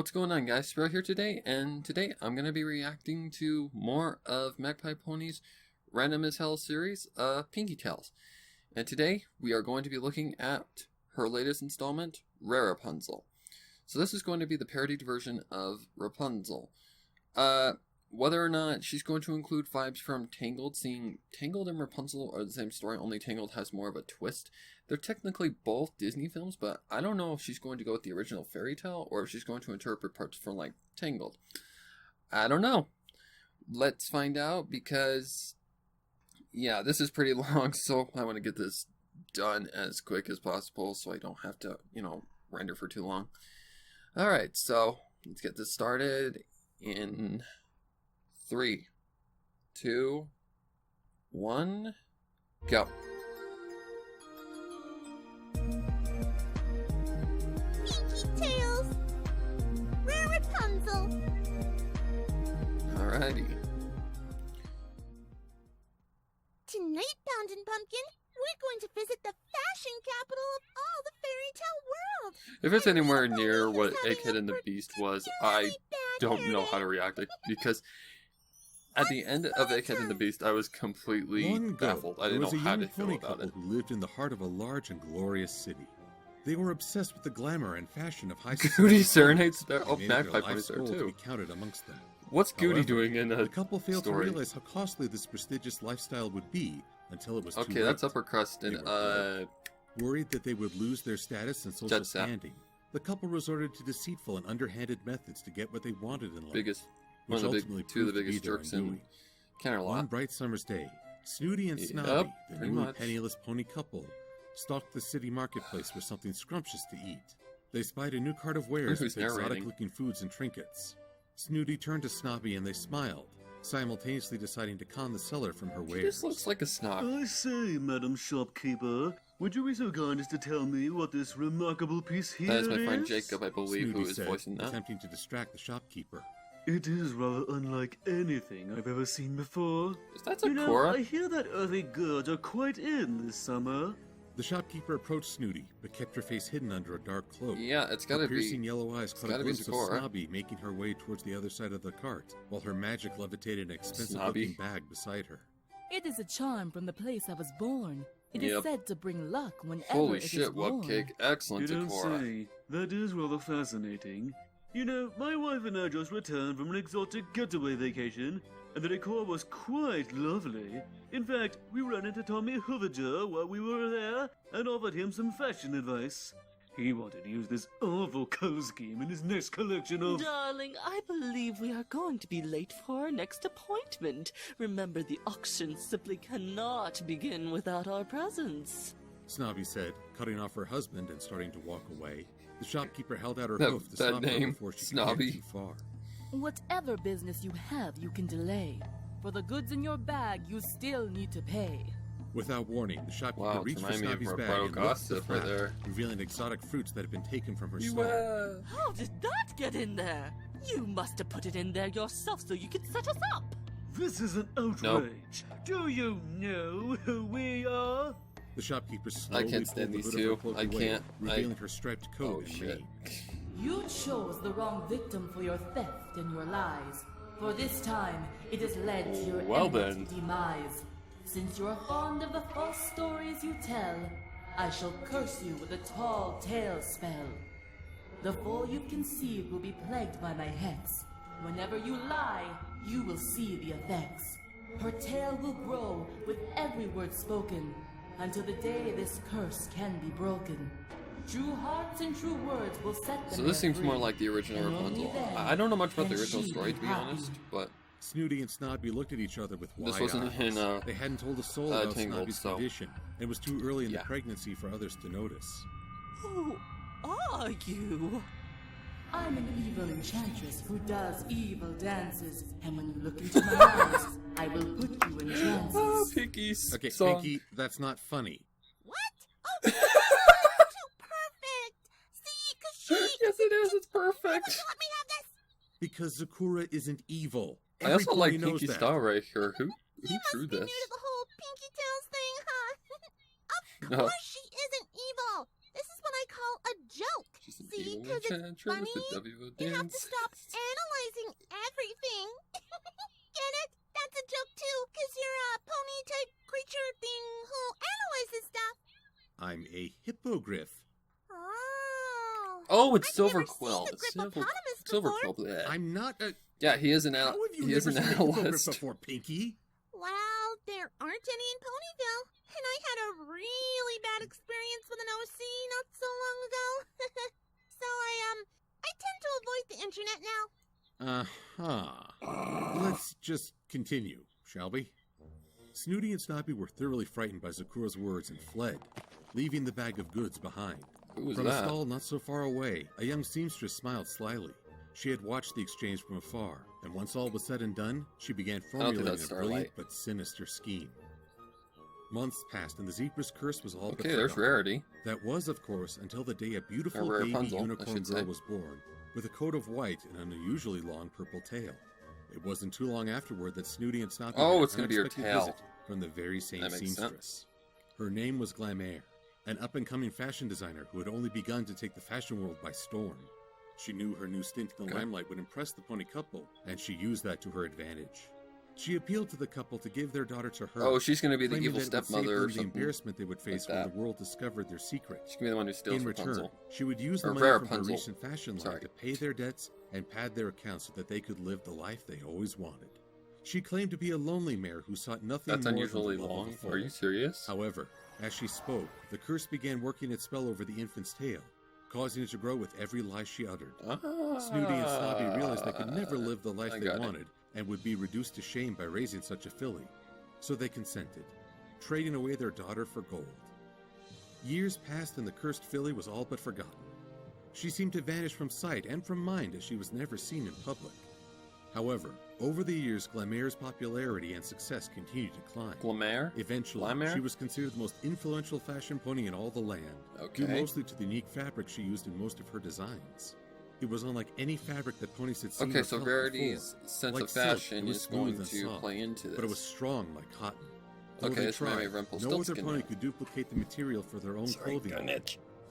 What's going on, guys? Sparrow here today, and today I'm going to be reacting to more of Magpie Pony's Random as Hell series, Pinkie Tales. And today we are going to be looking at her latest installment, Raripunzel. So this is going to be the parodied version of Rapunzel. Whether or not she's going to include vibes from Tangled, seeing Tangled and Rapunzel are the same story, only Tangled has more of a twist. They're technically both Disney films, but I don't know if she's going to go with the original fairy tale or if she's going to interpret parts from, like, Tangled. I don't know. Let's find out because, yeah, this is pretty long, so I want to get this done as quick as possible so I don't have to, render for too long. Alright, so let's get this started in 3, 2, 1, go. Pinkie Tales, Raripunzel. Alrighty. Tonight, Pound and Pumpkin, we're going to visit the fashion capital of all the fairy tale world. If it's anywhere near what Egghead and the Beast was, I don't know how to react because at the end of Egghead and the Beast, I was completely baffled. I didn't know how to feel about it. Who lived in the heart of a large and glorious city. They were obsessed with the glamour and fashion of high society. Goody serenades there. Oh, Magpie Magpie Pony's there too. Be counted amongst them. What's Goody However, doing in a the couple failed story? to realize how costly this prestigious lifestyle would be until it was too Okay, late. that's upper crust and Worried that they would lose their status and social Jet Set. standing, the couple resorted to deceitful and underhanded methods to get what they wanted in life. One of the two of the biggest proved to be their jerks in undoing. One Canterlot. bright summer's day, Snooty and Yep, Snobby, the pretty newly much. penniless pony couple, stalked the city marketplace for something scrumptious to eat. They spied a new cart of wares Who's with narrating? exotic-looking foods and trinkets. Snooty turned to Snobby and they smiled, simultaneously deciding to con the seller from her She wares. just looks like a snob. I say, Madam Shopkeeper, would you be so kind as to tell me what this remarkable piece here That is my friend is? Jacob, I believe, Snooty who is said, voicing that. attempting to distract the shopkeeper. It is rather unlike anything I've ever seen before. Is that You know, Sakura? I hear that earthy goods are quite in this summer. The shopkeeper approached Snooty, but kept her face hidden under a dark cloak. Yeah, it's Her gotta piercing be. yellow eyes caught a gotta be glimpse of Sakura. Snobby making her way towards the other side of the cart, while her magic levitated an expensive-looking Snobby. bag beside her. It is a charm from the place I was born. It is Yep. said to bring luck whenever Holy it is shit, worn. Wupcake. Excellent, You don't Sakura. say. That is rather fascinating. You know, my wife and I just returned from an exotic getaway vacation, and the decor was quite lovely. In fact, we ran into Tommy Hooviger while we were there and offered him some fashion advice. He wanted to use this awful color scheme in his next collection of... Darling, I believe we are going to be late for our next appointment. Remember, the auction simply cannot begin without our presence. Snobby said, cutting off her husband and starting to walk away. The shopkeeper held out her That- hoof to that stop her name, before she Snobby. could get too far. Whatever business you have, you can delay. For the goods in your bag, you still need to pay. Without warning, the shopkeeper Wow, it's reached for reminding me of Snobby's bag Roberto and lifted the Gossip right flap, there. revealing exotic fruits that had been taken from her stall. How did that get in there? You must have put it in there yourself so you could set us up. This is an outrage. Do you know who we are? The shopkeeper slowly can't stand pulled the these hood of her two. cloak I away, can't. revealing her striped coat Oh and shit. mane. You chose the wrong victim for your theft and your lies. For this time, it has led to your Well imminent then. demise. Since you are fond of the false stories you tell, I shall curse you with a tall tale spell. The foal you've conceived will be plagued by my hex. Whenever you lie, you will see the effects. Her tale will grow with every word spoken, until the day this curse can be broken. True hearts and true words will set them So this seems free. more like the original And only Rapunzel. then I don't know much about the can original she story, to be happy. honest, but Snooty and Snobby looked at each other with wide this wasn't eyes. in, They hadn't told a soul about Tangled, Snobby's so- condition. It was too early in Yeah. the pregnancy for others to notice. Who are you? I'm an evil enchantress who does evil dances, and when you look into my eyes, I will put you in trances. Oh, Pinkie's Okay, song. Pinkie, that's not funny. What? Oh, that's too perfect. See, cause she... Yes, it is. It's perfect. Let me have this. Because Sakura isn't evil. I also Every like pony knows Pinkie's that. style right here. Who You drew must be new this? to the whole Pinkie Tales thing, huh? Of No. course she isn't evil. This is what I call a joke. She's an See, evil because it's funny. You have to stop analyzing everything. Get it? That's a joke too, because you're a pony-type creature thing who analyzes stuff. I'm a hippogriff. Oh. Oh, it's I've Silver never seen Quill. the It's Silver Grippopotamus Quill. bleh. I'm not a... Yeah, he is an How have you he is never an seen a hippogriff analyst. before, Pinkie? Well, there aren't any in Ponyville, and I had a really bad experience with an OC not so long ago. So I tend to avoid the internet now. Uh-huh. Let's just continue, shall we? Snooty and Snoppy were thoroughly frightened by Zakura's words and fled, leaving the bag of goods behind. Who was From a that? stall not so far away, a young seamstress smiled slyly. She had watched the exchange from afar, and once all was said and done, she began think formulating that's a Starlight. brilliant but sinister scheme. Months passed, and the zebra's curse was all but Okay, there's forgotten. Rarity. That was, of course, until the day a beautiful Or baby Raripunzel, I unicorn should girl say. was born, with a coat of white and an unusually long purple tail. It wasn't too long afterward that Snooty and Snoppy Oh, had an it's gonna be her unexpected tail. visit from the very same That makes seamstress. Her name was Glamour, an up-and-coming fashion designer who had only begun to take the fashion world by storm. She knew her new stint in the Okay. limelight would impress the pony couple, and she used that to her advantage. She appealed to the couple to give their daughter to her. Oh, she's gonna be the claiming evil that it would save stepmother or them the something. embarrassment they would face when that. the world discovered their secret. She's gonna be the one who steals In return, Rapunzel. she would use the Or money from her Raripunzel. recent fashion line Sorry. to pay their debts and pad their accounts so that they could live the life they always wanted. She claimed to be a lonely mare who sought nothing That's more unusually than the love long. of a foal. Are you serious? However, as she spoke, the curse began working its spell over the infant's tail, causing it to grow with every lie she uttered. Snooty and Snobby realized they could never live the life I they got it. wanted and would be reduced to shame by raising such a filly. So they consented, trading away their daughter for gold. Years passed and the cursed filly was all but forgotten. She seemed to vanish from sight and from mind as she was never seen in public. However, over the years, Glamour's popularity and success continued to climb. Glamour? Eventually, Glamour? she was considered the most influential fashion pony in all the land, due Okay. mostly to the unique fabric she used in most of her designs. It was unlike any fabric that ponies had seen Okay, or so felt Rarity's before. sense Like of silk, fashion it was is going smooth and to soft, play into this. but it was strong like cotton. Though Okay, they it's Mary tried, Rumpelstiltskin no other pony now. could duplicate the material for their own clothing.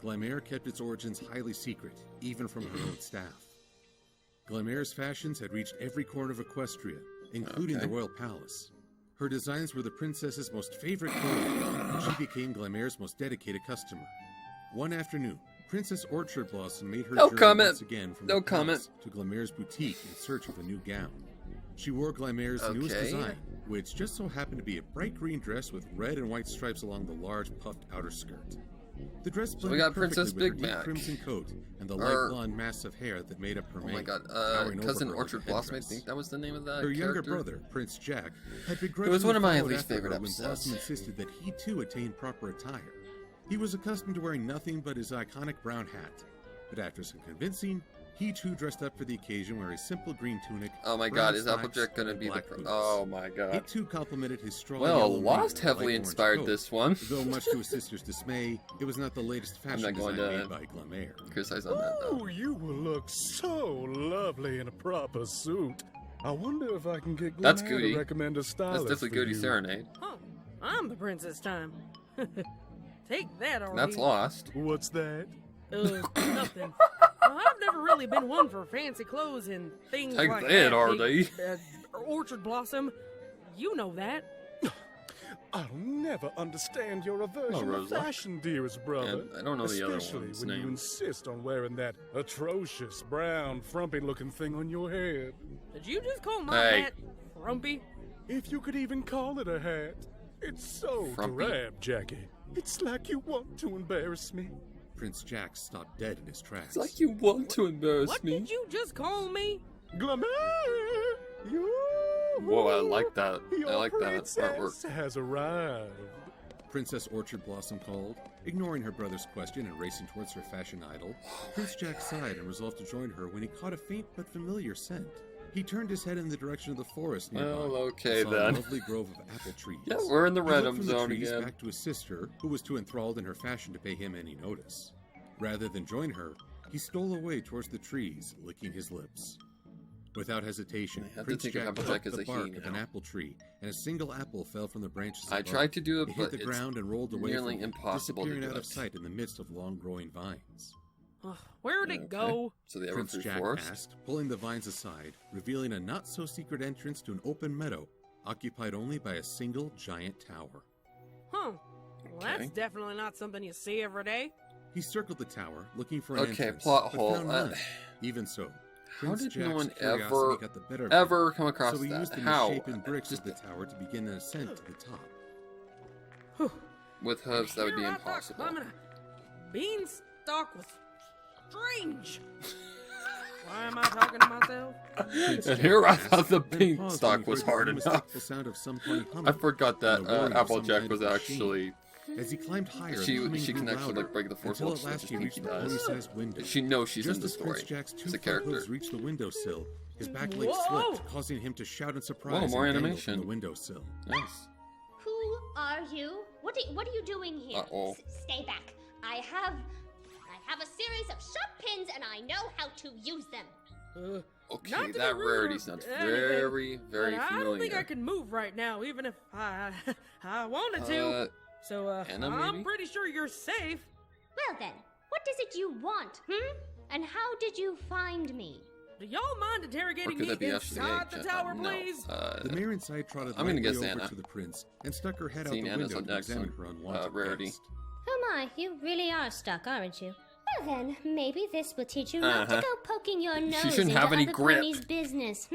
Glamour kept its origins highly secret, even from her own staff. Glamour's fashions had reached every corner of Equestria, including Okay. the royal palace. Her designs were the princess's most favorite pony, and she became Glamour's most dedicated customer. One afternoon, Princess Orchard Blossom made her No journey comment. once again from No the palace comment. to Glamour's boutique in search of a new gown. She wore Glamour's newest Okay. design, which just so happened to be a bright green dress with red and white stripes along the large puffed outer skirt. The dress we blended got perfectly Princess with her Big deep Mac. crimson coat and the Or- light blonde mass of hair that made up her Oh mane. my god, towering over Cousin her like a Orchard Blossom, I headdress. think that was the name of that Her younger character. brother, Prince Jack, had It was begrudgingly one of my followed least after favorite her when episodes. Blossom insisted that he too attain proper attire. He was accustomed to wearing nothing but his iconic brown hat, but after some convincing, he too dressed up for the occasion wearing a simple green tunic. Oh my brown god, is slacks, Applejack gonna and be the... black boots. Oh my god. It too complimented his straw Well, yellow Lost mane and heavily light orange inspired coat. this one. Though much to his sister's dismay, it was not the latest fashion not going design to made by Glamour. Criticize on that though. Oh, you will look so lovely in a proper suit. I wonder if I can get That's Glamour Goody. to recommend a That's stylist definitely for Goody you. Serenade. Oh, I'm the princess time. Take that, RD. That's Lost. What's that? Nothing. I've never really been one for fancy clothes and things Take like that, that. RD. Orchard Blossom, you know that. I'll never understand your aversion to Rosa. fashion, dearest brother. And I don't know the other Especially one's when you name. insist on wearing that atrocious brown, frumpy-looking thing on your head. Did you just call my Hey. hat frumpy? If you could even call it a hat. It's so Frumpy? drab, Jackie. It's like you want to embarrass me. Prince Jack stopped dead in his tracks. It's like you want to embarrass What me. did you just call me? Glamour! You... Whoa, I like that. Your I like that princess artwork. has arrived. Princess Orchard Blossom called, ignoring her brother's question and racing towards her fashion idol. Prince Jack sighed and resolved to join her when he caught a faint but familiar scent. He turned his head in the direction of the forest nearby. Well, okay and saw then. a lovely grove of apple trees. Yeah, we're in the He looked random from the zone trees again. back to his sister, who was too enthralled in her fashion to pay him any notice. Rather than join her, he stole away towards the trees, licking his lips. Without hesitation, I have to Prince think of Jack Applejack plucked as the a he bark of an now. apple tree, and a single apple fell from the branches I above. tried to do it, It but hit the it's ground and rolled away nearly from him, impossible to disappearing do out of it. sight in the midst of long-growing vines. Where'd it go? So the Prince Everfree Jack Forest. asked, pulling the vines aside, revealing a not-so-secret entrance to an open meadow, occupied only by a single giant tower. Huh. Well, that's Okay. definitely not something you see every day. He circled the tower, looking for an Okay, entrance, plot but hole. found none. Even so, How Prince did Jack's no one curiosity got the better of him, ever come across so he that? used the How? misshapen bricks Just of the tower to begin an ascent to the top. Whew. with hooves, that would be Here I thought impossible. climbing a beanstalk was strange. Why am I talking to myself? Prince And Jack here I asked, thought the then beanstalk paused when he was heard the hard unmistakable enough. sound of some funny I humming, forgot that and the whirring of Applejack some was kind of machine. actually As he climbed higher, the she humming can grew actually louder, like break the fourth until wall at just last as he Pinkie reached the does. pony-sized window. She knows she's Just in the as Prince story. Jack's two It's a front character. hooves reached the windowsill, his back leg Whoa! slipped, causing him to shout in surprise Whoa, more and dangle animation. from the windowsill. Nice. Who are you? What are you doing here? Uh-oh. Stay back. I have a series of sharp pins, and I know how to use them. Not Okay, to be that rude rarity or sounds anything, very, very but I don't think I familiar. can move right now, even if I wanted to. So, Anna, I'm maybe? pretty sure you're safe. Well then, what is it you want, And how did you find me? Do y'all mind Or interrogating could me that be Ashley inside the H? tower, No. please? The mare inside trotted I'm gonna lightly guess over Anna. to the prince and stuck her head out Seeing the Anna's window up to next examine on, her unwanted Rarity. guest. Oh my, you really are stuck, aren't you? Well then, maybe this will teach you not to Uh-huh. go poking your nose She shouldn't into have any other grip. ponies' business,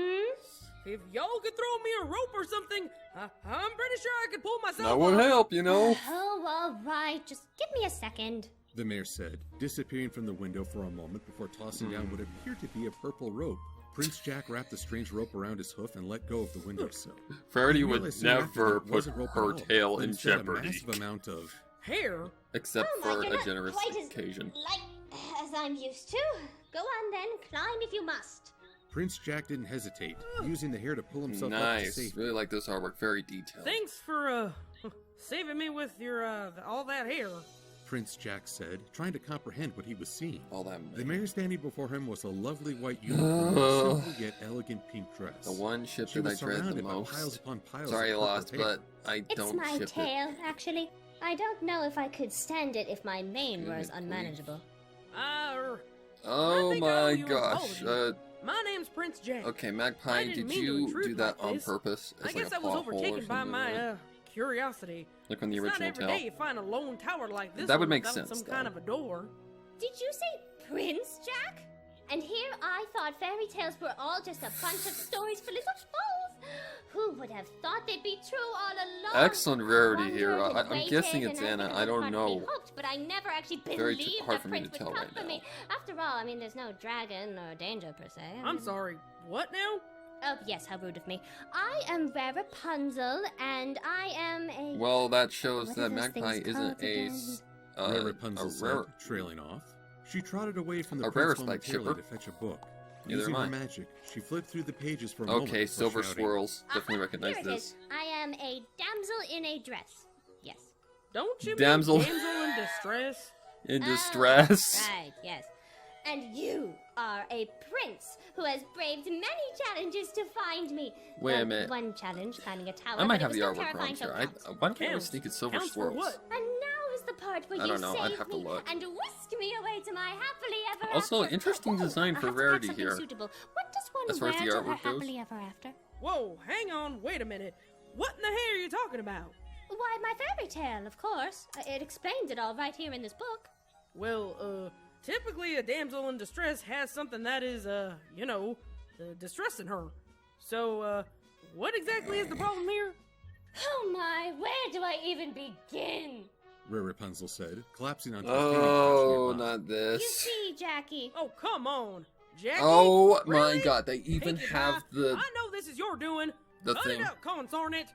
If y'all could throw me a rope or something, I'm pretty sure I could pull myself That would up. help, you know. Oh, all right. Just give me a second. The mayor said, disappearing from the window for a moment before tossing down what appeared to be a purple rope. Prince Jack wrapped the strange rope around his hoof and let go of the windowsill. Rarity He would realized soon after that never it put wasn't rope at her all, tail but in instead a jeopardy, massive amount of Hair? except Oh my, for you're a not generous quite as occasion. light as I'm used to. Go on then, climb if you must. Prince Jack didn't hesitate, using the hair to pull himself up to Nice. safety. Really like this artwork. Very detailed. Thanks for, saving me with your, all that hair. Prince Jack said, trying to comprehend what he was seeing. All that. The mayor standing before him was a lovely white unicorn in a simple yet elegant pink dress. The one ship She that I was dread the surrounded by most. piles upon piles Sorry, I of purple lost, hair. but I It's don't my ship it. tail, actually. I don't know if I could stand it if my mane Good was grief. unmanageable. I Oh think I owe my you an gosh. apology. My name's Prince Jack. Okay, I Magpie, didn't did mean to you intrude do that like on this. purpose? I As guess like a I was plot hole or overtaken by something, my, right? curiosity. Like on the It's not original every tale. day you find a lone tower like this That would one make without sense, some though. kind of a door. Did you say Prince Jack? And here I thought fairy tales were all just a bunch of stories for little fools. Who would have thought they'd be true all along? Excellent rarity I here. wondered and I'm guessing waited, it's and Anna. think I it don't was hard to be know. hooked, but I never actually Very believed hard that for me Prince to would tell come right for me. After all, I mean, there's no dragon or danger per se. I'm sorry, what now? Oh, yes, how rude of me. I am Raripunzel, and I am a... Well, that shows What that are those Magpie things isn't called a, again? Raripunzel a said, rare. trailing off. She trotted away from the A prince rare spike momentarily shipper. to fetch a book. Neither Using am her I. magic, she flipped through the pages for a moment. Okay, before Silver shouting, Swirls. Definitely recognize Here it this. is. I am a damsel in a dress. Yes. Don't you Damsel. mean damsel in distress? In Oh, distress. Right, yes. And you are a prince who has braved many challenges to find me. Wait a Well, minute. One challenge, climbing a tower. I might but have it the was still artwork wrong terrifying, so here. counts. Why can't I Counts. think it's Silver Counts for Swirls? what? And now is the part where I you don't know, I'd save have to me look. and whisk me away to my happily ever Also, after. interesting Oh, design I for have to pack Rarity something here. Suitable. What does one As far as wear the to her artwork goes. happily ever after? Whoa, hang on, wait a minute. What in the hell are you talking about? Why, my fairy tale, of course. It explains it all right here in this book. Well, typically a damsel in distress has something that is, distressing her. So, what exactly is the problem here? Oh my, where do I even begin? Raripunzel said, collapsing onto Oh, a nearby. not You this. see, Jackie. Oh, come on. Jackie? Oh my Really? god, they even Pinkie have Pie, the I know this is your doing. the Cut thing. it out, consarn it.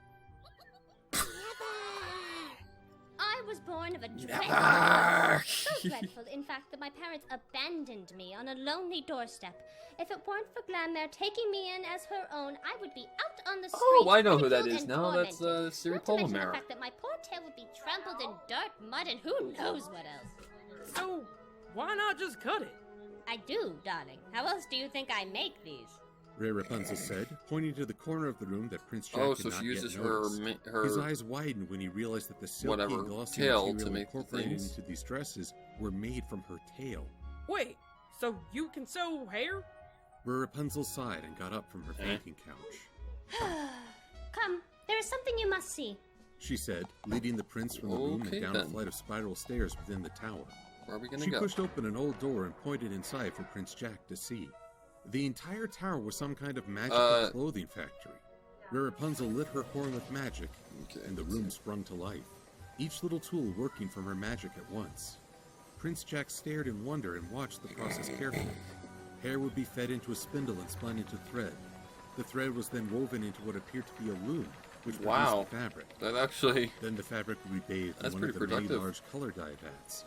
I was born of a dreadful Never. so dreadful, in fact, that my parents abandoned me on a lonely doorstep. If it weren't for Glamare taking me in as her own, I would be out on the street. Oh, I know who that ridiculed is and now. That's tormented. Siri Not to mention the Polymere. fact that my poor tail would be trampled in dirt, mud, and who knows what else. So, why not just cut it? I do, darling. How else do you think I make these? Raripunzel said, pointing to the corner of the room that Prince Jack Oh, did so not she yet uses notice. her His eyes widened when he realized that the silky, whatever, glossy tail material to make the incorporated things. into these dresses were made from her tail. Wait, so you can sew hair? Raripunzel sighed and got up from her fainting couch. Come, there is something you must see. She said, leading the prince from the room Okay, and down then. a flight of spiral stairs within the tower. Where are we gonna She go? pushed open an old door and pointed inside for Prince Jack to see. The entire tower was some kind of magical clothing factory. Raripunzel lit her horn with magic, Okay, and the room sprung to life, each little tool working from her magic at once. Prince Jack stared in wonder and watched the process carefully. Hair would be fed into a spindle and spun into thread. The thread was then woven into what appeared to be a loom, which Wow. produced the fabric. That actually... Then the fabric would be bathed That's in one of the pretty many productive. large color dye vats,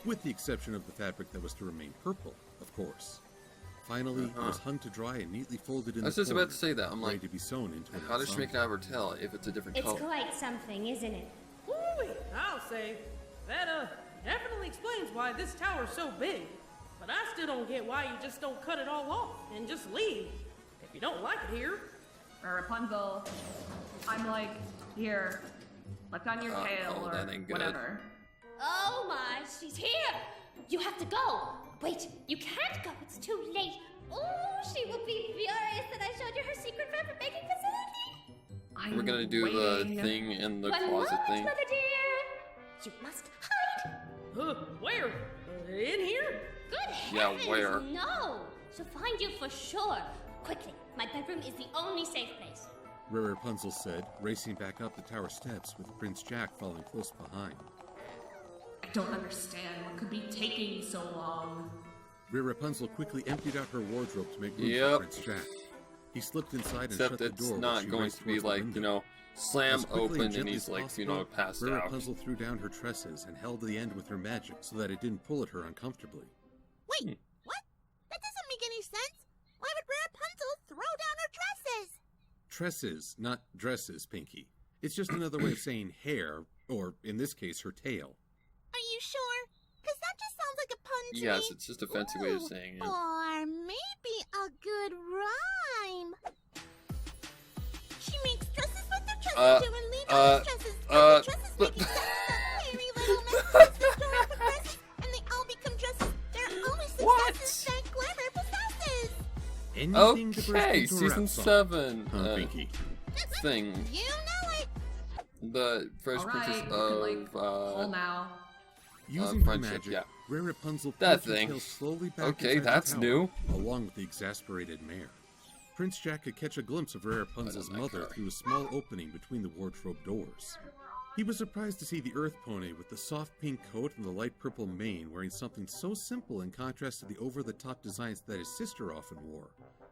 with the exception of the fabric that was to remain purple, of course. Finally, it was hung to dry and neatly folded in I was the just about corner, to say that. I'm ready like, to be sewn into an how does she make it ensemble. out of her tail if it's a different It's color? quite something, isn't it? Woo-wee, I'll say. That, definitely explains why this tower's so big. But I still don't get why you just don't cut it all off and just leave. If you don't like it here. Rapunzel, I'm like, here, look on your tail oh, or that ain't good. whatever. Oh my, she's here! You have to go! Wait, you can't go, it's too late. Oh, she will be furious that I showed you her secret fabric making facility. We're gonna do the thing in the One closet moment, thing. Mother dear! You must hide! Where? In here? Good Yeah, heavens, where? no! She'll find you for sure. Quickly, my bedroom is the only safe place. Raripunzel said, racing back up the tower steps with Prince Jack following close behind. I don't understand what could be taking so long. Raripunzel quickly emptied out her wardrobe to make room Yep. for Prince Jack. He slipped inside and Except shut the it's door. while not she going raced to be towards the like, window. you know, slam As quickly open and and gently he's as like, you know, possible, passed out. Raripunzel threw down her tresses and held the end with her magic so that it didn't pull at her uncomfortably. Wait, what? That doesn't make any sense. Why would Rapunzel throw down her dresses? Tresses, not dresses, Pinkie. It's just another way of saying hair, or in this case, her tail. Are you sure? Because that just sounds like a pun to Yes, me. it's just a fancy way of Ooh, saying it. Or maybe a good rhyme. She makes dresses with her tresses too and leave out the dresses. And the dresses but- making sense. Very little mess the door up with dresses, and they all become dresses. They're only successes that glamour possesses. Anything to burst Okay, into a season rap song. 7 Huh, Pinkie? thing. You know it. The Fresh All Princess right, you can, like, of, pull now. Using her friendship, magic, yeah. Raripunzel That pulled her thing. tail slowly back Okay, inside the that's tower, new. along with the exasperated mare. Prince Jack could catch a glimpse of Raripunzel's like mother her. through a small opening between the wardrobe doors. He was surprised to see the Earth Pony with the soft pink coat and the light purple mane wearing something so simple in contrast to the over-the-top designs that his sister often wore.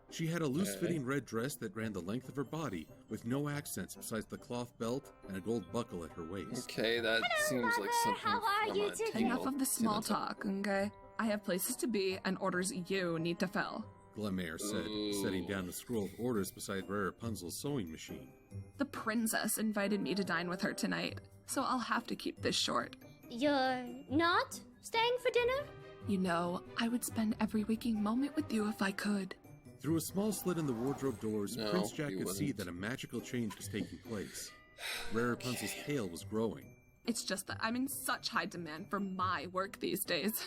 She had a loose-fitting red dress that ran the length of her body, with no accents besides the cloth belt and a gold buckle at her waist. Okay, that seems like Mother. something How are from you a today? Teen Enough Wolf of the small season. talk, okay? I have places to be and orders you need to fill. Glamare said, setting down the scroll of orders beside Raripunzel's sewing machine. The princess invited me to dine with her tonight, so I'll have to keep this short. You're not staying for dinner? You know, I would spend every waking moment with you if I could. Through a small slit in the wardrobe doors, No, Prince Jack he could see wouldn't. that a magical change was taking place. Raripunzel's tail was growing. It's just that I'm in such high demand for my work these days.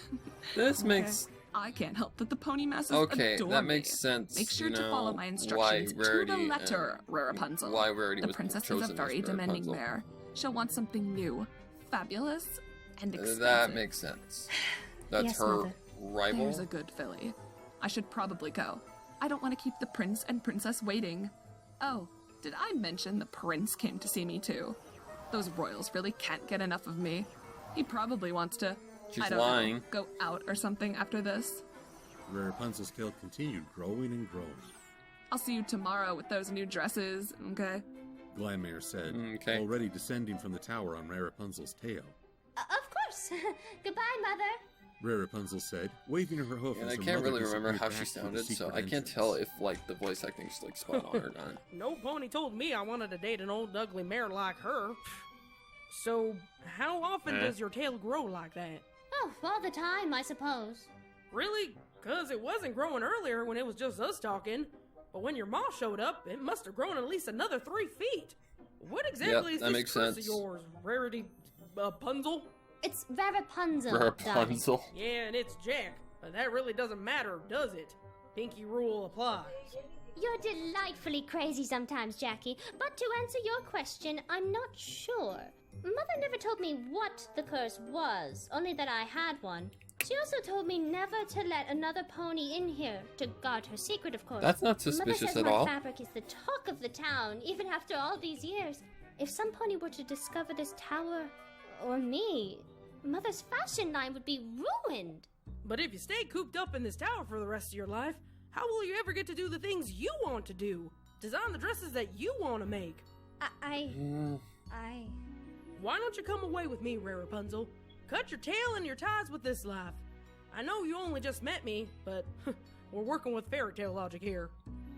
This makes... I can't help that the pony masses Okay, adore that me. makes sense. Make sure you to know, follow my why instructions to Rarity the letter, and Raripunzel. Why Rarity The was princess is chosen a very as demanding Raripunzel. mare. She'll want something new, fabulous, and expensive. That makes sense. That's Yes, her Mother. rival. There's a good filly. I should probably go. I don't want to keep the prince and princess waiting. Oh, did I mention the prince came to see me too? Those royals really can't get enough of me. He probably wants to, She's I don't lying. know, go out or something after this. Raripunzel's tail continued growing and growing. I'll see you tomorrow with those new dresses, okay? Glamare said, Okay. already descending from the tower on Raripunzel's tail. Of course. Goodbye, Mother. Raripunzel said, waving her hoof And as I her can't mother really remember disappeared how back she through the sounded, so secret I can't entrance. tell if like the voice acting's like spot on or not. No pony told me I wanted to date an old ugly mare like her. So, how often does your tail grow like that? Oh, all the time, I suppose. Really? 'Cause it wasn't growing earlier when it was just us talking. But when your mom showed up, it must have grown at least another 3 feet. What exactly is that this makes curse sense. of yours, Rarity Punzel? It's Raripunzel. Rapunzel. Yeah, and it's Jack. But that really doesn't matter, does it? Pinkie rule applies. You're delightfully crazy sometimes, Jackie. But to answer your question, I'm not sure. Mother never told me what the curse was, only that I had one. She also told me never to let another pony in here, to guard her secret, of course. That's not suspicious Mother says at my all. fabric is the talk of the town, even after all these years. If some pony were to discover this tower, or me, Mother's fashion line would be ruined. But if you stay cooped up in this tower for the rest of your life, how will you ever get to do the things you want to do? Design the dresses that you want to make. Why don't you come away with me, Raripunzel? Cut your tail and your ties with this life. I know you only just met me, but we're working with fairy tale logic here.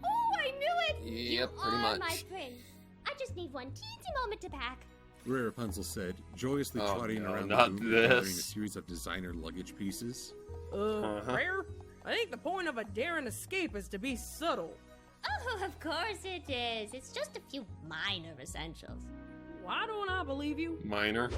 Oh, I knew it! Yep, you pretty are much. my prince. I just need one teensy moment to pack. Raripunzel said, joyously Oh, trotting no, around not the room carrying a this. series of designer luggage pieces. Rare? I think the point of a daring escape is to be subtle. Oh, of course it is. It's just a few minor essentials. Why don't I believe you? Minor.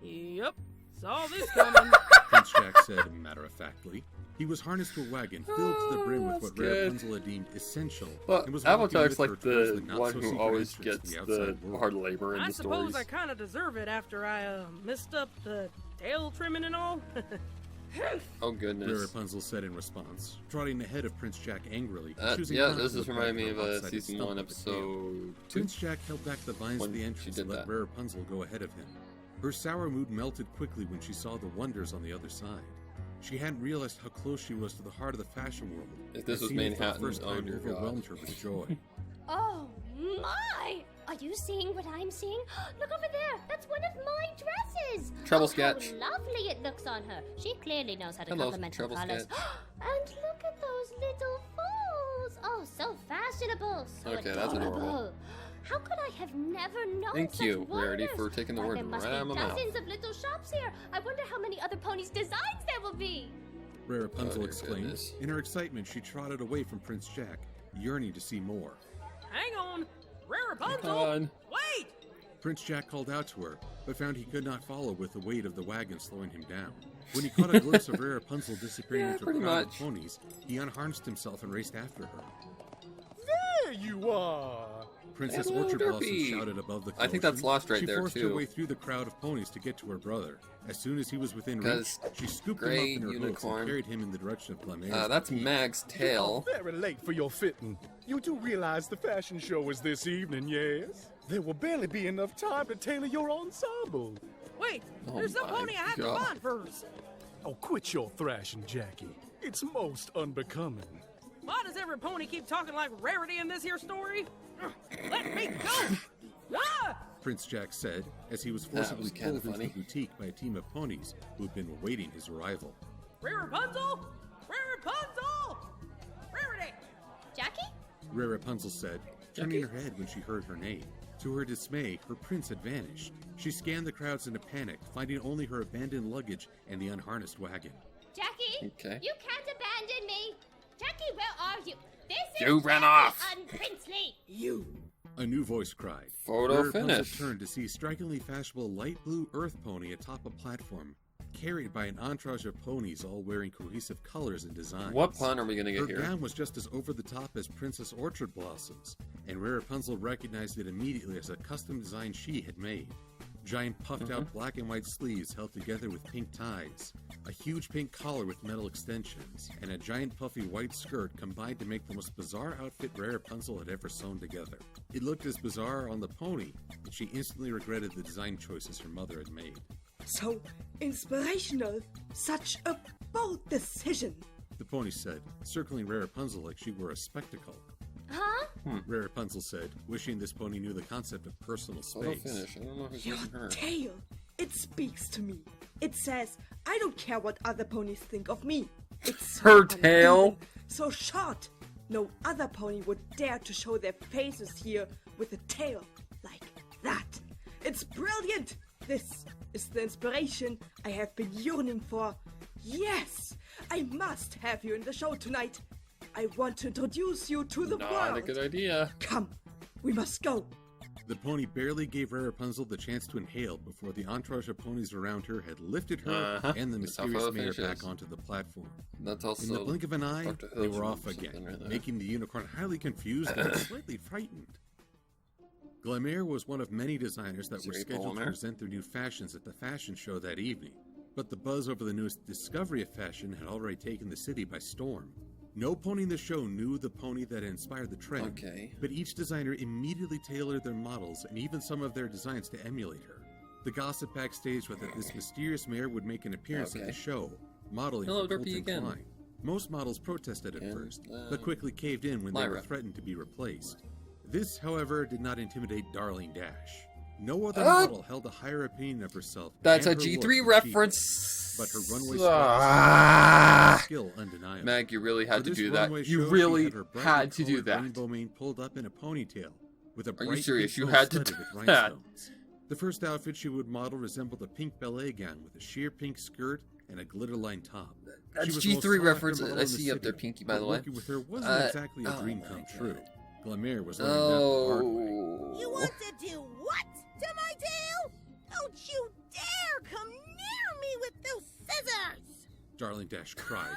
Yep. Saw this coming. Prince Jack said matter-of-factly. He was harnessed to a wagon filled to the brim with that's what good. Rapunzel had deemed essential. Well, and was walking Avatar's with like her towards the one not-so-secret who always entrance to gets the the outside world. hard labor in I the suppose stories. I kind of deserve it after I messed up the tail trimming and all. Oh goodness. Raripunzel said in response, trotting ahead of Prince Jack angrily, choosing Yeah, not this to is look reminding me back of at her lopsided season stump 1, of a tail. episode 2. Prince Jack held back the vines When to the she entrance did and let that. Raripunzel go ahead of him. Her sour mood melted quickly when she saw the wonders on the other side. She hadn't realized how close she was to the heart of the fashion world. If this and was seeing it for the Manhattan, first oh time dear overwhelmed God. her with joy. Oh my! Are you seeing what I'm seeing? Look over there! That's one of my dresses! Treble Oh, sketch. How lovely it looks on her. She clearly knows how to Hello, compliment her treble colors. sketch. And look at those little falls! Oh, so fashionable, so Okay, that's adorable. How could I have never known Thank such you, Rarity, wonders? for taking the Why, word there must right out of be my mouth. dozens of little shops here. I wonder how many other ponies' designs there will be. Raripunzel dear exclaimed. goodness. In her excitement, she trotted away from Prince Jack, yearning to see more. Hang on. Raripunzel! Come on. Wait! Prince Jack called out to her, but found he could not follow with the weight of the wagon slowing him down. When he caught a glimpse of Raripunzel disappearing Yeah, into a pretty crowd of much. ponies, he unharnessed himself and raced after her. There you are! Princess Hello, Orchard Blossom Derpy. shouted above the I think that's commotion. lost right she there, forced too. her way through the crowd of ponies to get to her brother. As soon as he was within reach, 'Cause she scooped him gray up in her hooves unicorn. and carried him in the direction of Glamere's. That's Mag's tail. You're very late for your fitting. You do realize the fashion show is this evening, yes? There will barely be enough time to tailor your ensemble. Wait! Oh There's some my pony I have God. to find first. Oh, quit your thrashing, Jackie. It's most unbecoming. Why does every pony keep talking like Rarity in this here story? Let me go! Ah! Prince Jack said, as he was That forcibly was kinda pulled into funny. the boutique by a team of ponies who had been awaiting his arrival. Raripunzel! Raripunzel! Rarity! Jackie? Raripunzel said, turning her head when she heard her name. To her dismay, her prince had vanished. She scanned the crowds in a panic, finding only her abandoned luggage and the unharnessed wagon. Jackie? Okay. You can't abandon me! Jackie, where are you? This You is ran very off. unprincely! You! A new voice cried. Photo Raripunzel finish. turned to see a strikingly fashionable light blue earth pony atop a platform, carried by an entourage of ponies all wearing cohesive colors and designs. What pun are we gonna Her get here? gown was just as over the top as Princess Orchard Blossom's, and Raripunzel recognized it immediately as a custom design she had made. Giant puffed out black and white sleeves held together with pink ties, a huge pink collar with metal extensions, and a giant puffy white skirt combined to make the most bizarre outfit Raripunzel had ever sewn together. It looked as bizarre on the pony, and she instantly regretted the design choices her mother had made. So inspirational. Such a bold decision. The pony said, circling Raripunzel like she were a spectacle. Huh? Raripunzel said, wishing this pony knew the concept of personal Photo space. finish. I don't know who's Your using her. tail. It speaks to me. It says, I don't care what other ponies think of me. It's so Her tail? uneven, so short. No other pony would dare to show their faces here with a tail like that. It's brilliant. This is the inspiration I have been yearning for. Yes, I must have you in the show tonight. I want to introduce you to the Not world. a good idea. Come, we must go. The pony barely gave Raripunzel the chance to inhale before the entourage of ponies around her had lifted her and the mysterious mayor back onto the platform. That's also in the blink of an eye, Dr. they Who's were off something again, right there. making the unicorn highly confused and slightly frightened. Glamour was one of many designers that were Sorry, scheduled to Polymer? present their new fashions at the fashion show that evening. But the buzz over the newest discovery of fashion had already taken the city by storm. No pony in the show knew the pony that inspired the trend, Okay. but each designer immediately tailored their models and even some of their designs to emulate her. The gossip backstage was that this mysterious mare would make an appearance at Okay. the show, modeling Hello, for Derpy Colton again. Klein. Most models protested at And, first, but quickly caved in when they were Lyra. threatened to be replaced. This, however, did not intimidate Darling Dash. No other Oh! model held a higher opinion of herself. That's a and her G3 look than she did, reference. but her runway Ah. skill undeniable. Mag, you really had For to this do that. runway You show, really she had her brightly had to do colored that. Rainbow mane pulled up in a ponytail with a Are you bright serious? pink You bow had to studded do with that. rhinestones. The first outfit she would model resembled a pink ballet gown with a sheer pink skirt and a glitter-lined top. That's She was the G3 most sought-after reference model I in the see up there, city, Pinkie, by but the way. working with her wasn't exactly a oh dream my come God. true. Glamour was learning that the hard way. You want to do what to my tail? Don't you dare come near me with those scissors! Darling Dash cried.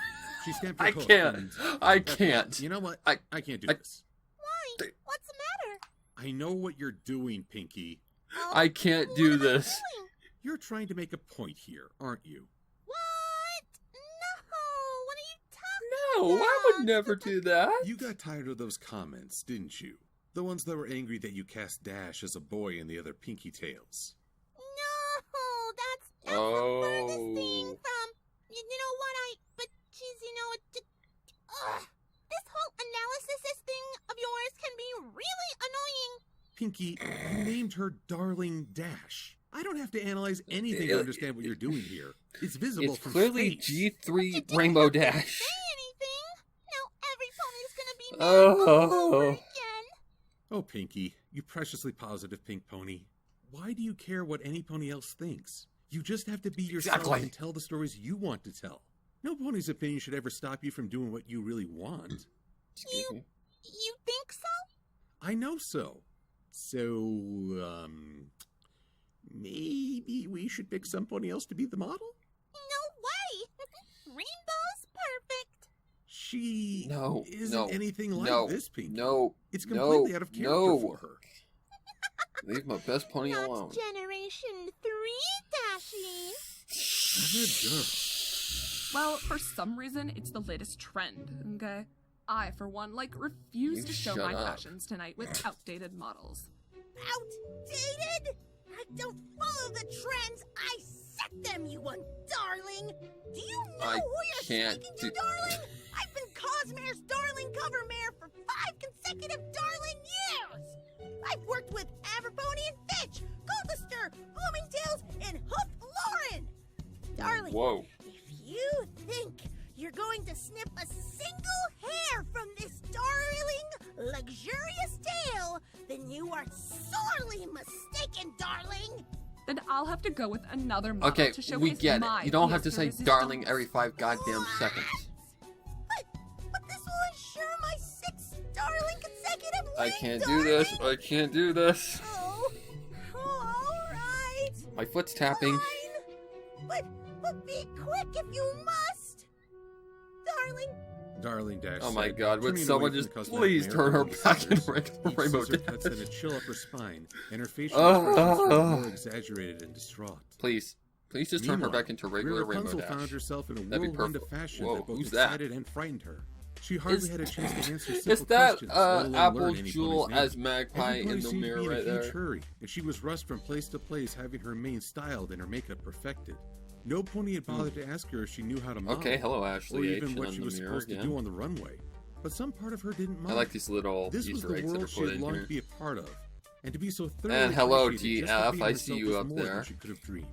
She stamped her I hoof can't. and- I can't. You know what? I can't do I- this. Why? What's the matter? I know what you're doing, Pinkie. Oh, I can't what do am I this. doing? You're trying to make a point here, aren't you? What? No! What are you talking No, about? I would never do that. You got tired of those comments, didn't you? The ones that were angry that you cast Dash as a boy in the other Pinkie Tales. No, that's the Oh. furthest thing from. You know what? But geez, you know, this whole analysis thing of yours can be really annoying. Pinkie, you named her Darling Dash. I don't have to analyze anything to understand what you're doing here. It's visible It's from clearly space. G3 Rainbow Dash. Say anything? Now every pony's gonna be mad Oh. all over again. Oh, Pinkie, you preciously positive pink pony. Why do you care what any pony else thinks? You just have to be yourself Exactly. and tell the stories you want to tell. No pony's opinion should ever stop you from doing what you really want. Excuse me. You think so? I know so. So, maybe we should pick some pony else to be the model? No way. Rainbow's perfect. She No, isn't no, anything like no, this Pinkie. No, It's completely no, out of character no. for her. Leave my best pony Not alone. Generation 3 dashing. Good girl. Well, for some reason, it's the latest trend, okay? I, for one, refuse You to show shut my up. fashions tonight with outdated models. Outdated? I don't follow the trends. I set them, you one darling. Do you know I who you're can't speaking do- to, darling? I've been Cosmare's darling cover mare for 5 consecutive darling years. I've worked with Aberpony and Fitch, Goldister, Bloomingdale's, and Hoof Lauren. Darling, Whoa. if you think you're going to snip a single hair from this darling, luxurious tail, then you are sorely mistaken, darling. Then I'll have to go with another model Okay, to showcase we get my it. You don't have to say resistance. darling every 5 goddamn seconds. But this will ensure my 6th darling consecutive I win, can't darling. do this. I can't do this. Oh, all right. My foot's tapping. Fine. But be quick if you must, darling. Darling Dash Oh my said, God, would turning someone away from just the cosmetic please mare turn her with back scissors. into Each Rainbow scissor cut Dash? sent a chill up her spine, and her facial Oh. expressions were more exaggerated and distraught. Please. Please just turn her Meanwhile, back into regular Rainbow Rapunzel Dash. found herself in a That'd be whirlwind of perfect. fashion Whoa, that both who's that? excited and frightened her. She hardly had a chance to answer simple Is that questions, let alone Apple learn any Jewel pony's name. as Magpie Every pony in the seemed to mirror be in a right huge there? hurry, and she was rushed from place to place, having her mane styled and her makeup perfected. No pony had bothered to ask her if she knew how to model, Okay, hello Ashley or H even what in she the was mirror supposed again. to do on the runway. But some part of her didn't mind. I like these little This was Easter the eggs that are world she put had in longed here. to be a part of, and to be so thoroughly And hello, appreciated just TF, for being I see herself you was up more than there. she could have dreamed.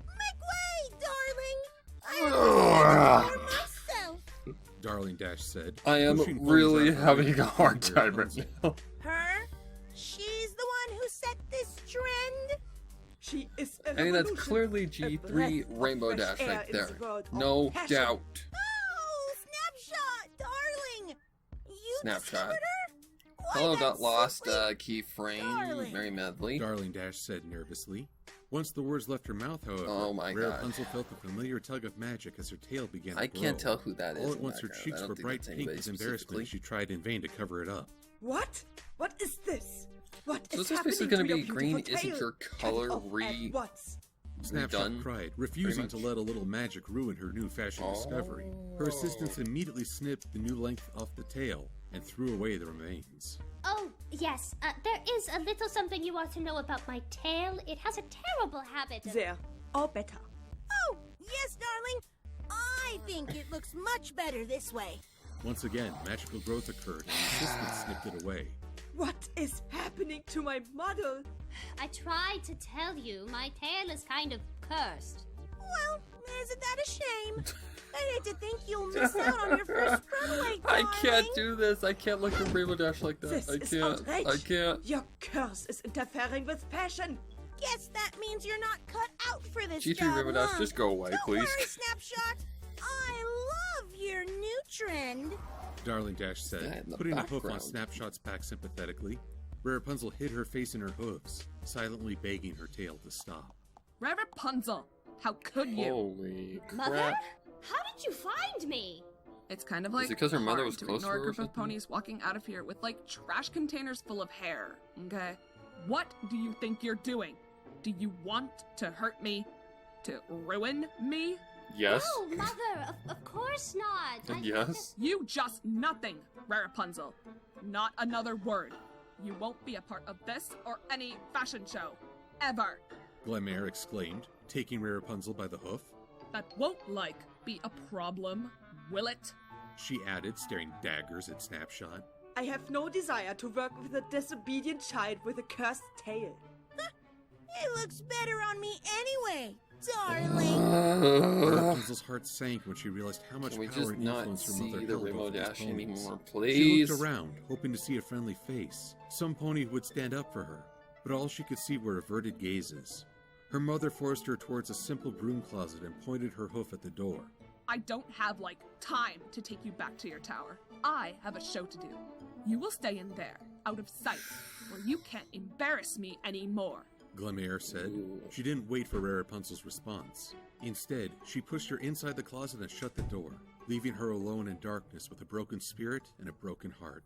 Make way, darling. I am for myself. Darling Dash said. I am pushing ponies really out her having way a and hard her time right Rapunzel. now. Her? She's the one who set this trend. She is a I mean, that's revolution, clearly a G3 breath of Rainbow fresh Dash air right in there. the world of No passion. doubt. Oh, Snapshot, darling. You Snapshot. discovered her? Hello, that's got lost, simply keyframe, darling. Mary Medley. Darling Dash said nervously. Once the words left her mouth, however, Oh my God. Raripunzel felt the familiar tug of magic as her tail began to I grow. can't tell who that is. All at in once, her background. I cheeks don't were think bright that's pink anybody with embarrassment specifically. as she tried in vain to cover it up. What? What is this? What So is this happening basically going to to your be green beautiful isn't tail? your Cut it color off at once. Snapshot redone, cried, refusing to much? let a little magic ruin her new fashion discovery. Her assistants immediately snipped the new length off the tail and threw away the remains. Oh, yes. There is a little something you ought to know about my tail. It has a terrible habit of... There. All better. Oh, yes, darling. I think it looks much better this way. Once again, magical growth occurred and the assistants snipped it away. What is happening to my model? I tried to tell you, my tail is kind of cursed. Well, isn't that a shame? I hate to think you'll miss out on your first runway, I darling. can't do this. I can't look at Rainbow Dash like that. This I is can't. outrage. I can't. Your curse is interfering with fashion. Guess that means you're not cut out for this G3 job, Rainbow Dash, huh? just go away, Don't please. worry, Snapshot. I love your new trend. Darling Dash Guy said, in the putting a hoof on background. Snapshot's back sympathetically. Raripunzel hid her face in her hooves, silently begging her tail to stop. Raripunzel, how could you? Holy Mother? crap. How did you find me? It's kind of like it 'cause her mother hard was to close to ignore her a or group of something? ponies walking out of here with like trash containers full of hair. Okay, what do you think you're doing? Do you want to hurt me? To ruin me? Yes. No, Mother, of course not. And yes. You just nothing, Raripunzel. Not another word. You won't be a part of this or any fashion show. Ever. Glamare exclaimed, taking Raripunzel by the hoof. That won't, be a problem, will it? She added, staring daggers at Snapshot. I have no desire to work with a disobedient child with a cursed tail. It looks better on me anyway, darling. Raripunzel's heart sank when she realized how much Can we power just and not influence her see mother the held Rainbow over these Dash ponies. anymore, She please? looked around, hoping to see a friendly face, some pony who would stand up for her, but all she could see were averted gazes. Her mother forced her towards a simple broom closet and pointed her hoof at the door. I don't have, time to take you back to your tower. I have a show to do. You will stay in there, out of sight, where you can't embarrass me anymore. Glamare said. She didn't wait for Raripunzel's response. Instead, she pushed her inside the closet and shut the door, leaving her alone in darkness with a broken spirit and a broken heart.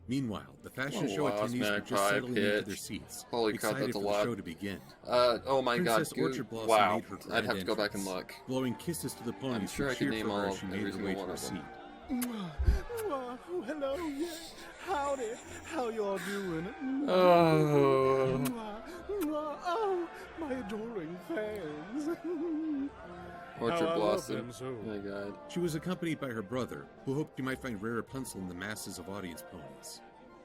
Meanwhile, the fashion show attendees were just settling into their seats, Holy crap, excited that's a for lot. the show to begin. Oh my Princess god, Orchard Blossom wow. made her I'd grand have to go back and entrance, look. blowing kisses to the ponies I'm sure who I can cheered name for her all as she every made her single way to one her of them. seat. Oh, hello, yeah. Howdy. How y'all doing? Oh. Oh, my adoring fans. Orchard How I love Blossom. them so. Oh my god. She was accompanied by her brother, who hoped you might find Raripunzel in the masses of audience ponies.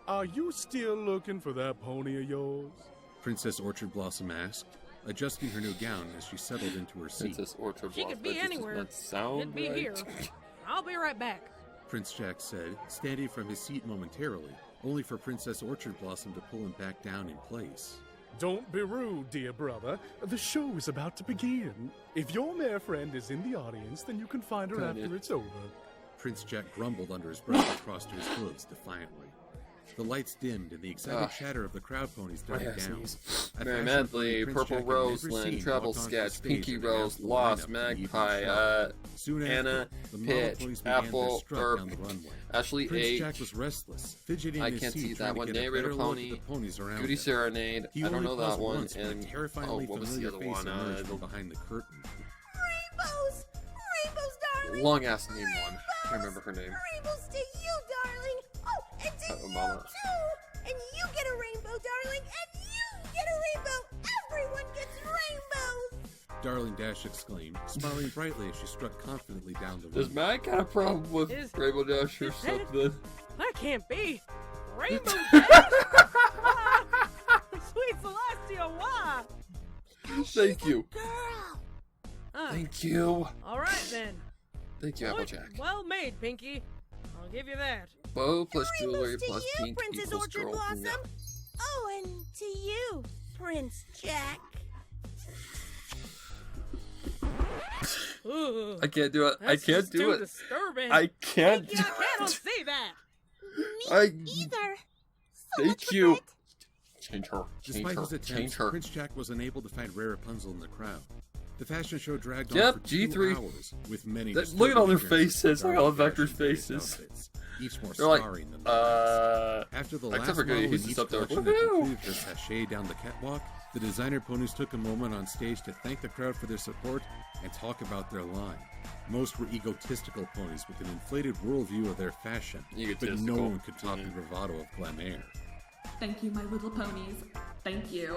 Are you still looking for that pony of yours? Princess Orchard Blossom asked, adjusting her new gown as she settled into her seat. Princess Orchard She Blossom. could be That just does anywhere. not sound It'd be right. here. I'll be right back. Prince Jack said, standing from his seat momentarily, only for Princess Orchard Blossom to pull him back down in place. Don't be rude, dear brother. The show is about to begin. If your mare friend is in the audience, then you can find her Got after it. it's over. Prince Jack grumbled under his breath and crossed his hooves defiantly. The lights dimmed and the excited chatter of the crowd ponies My died hair down. sneeze. A Mary fashion Medley, pony Prince Purple Jack had never Roseland, seen Travel walked onto the Sketch, stage Pinkie and Rose, announced the Lost, lineup for the evening Magpie, show. Soon Anna, after, the model Pitch, ponies began their Apple, strut down the runway. Ashley Prince H. Jack was restless, fidgeting I in his can't seat, see trying that one. to get a Narrator better look Pony, at the ponies around Goody him. Serenade. He I don't only know that paused one. once when a And terrifyingly what was the familiar other face one? emerged from behind the curtain. Rainbows! Rainbows, darling! Long ass name one. I can't remember her name. Rainbows to you, darling! Oh, and to you, Mama. too! And you get a rainbow, darling! And you get a rainbow! Everyone gets rainbows! Darling Dash exclaimed, smiling brightly as she strut confidently down the Does runway. Matt got a problem with Is- Rainbow Dash or is that- something? That can't be. Rainbow Dash? Sweet Celestia, why? Thank you. Girl! Thank you. All right, then. Thank you, Point Applejack. well made, Pinkie. I'll give you that. Bow plus jewelry Rainbows to plus you, pink Princess equals Orchard girl. Blossom! No. Oh, and to you, Prince Jack. Ooh, I can't do it. I that's can't just do too it. disturbing. I can't Pinkie, do I can't it. unsee that. Me either. So much Thank you. regret. Change her. Change Despite her. his Change attempts, her. Prince Jack was unable to find Raripunzel in the crowd. The fashion show dragged Yep, on for G3. 2 hours, with many Look at all their disturbing faces. Look at all Vector's various faces. outfits, each more They're like, starring than the last. After the except last for Goody, model he's in just each up there, collection had woohoo! completed their sachet down the catwalk, the designer ponies took a moment on stage to thank the crowd for their support and talk about their line. Most were egotistical ponies with an inflated worldview of their fashion, but no Egotistical. one could top the bravado of glam air. Thank you, my little ponies. Thank you.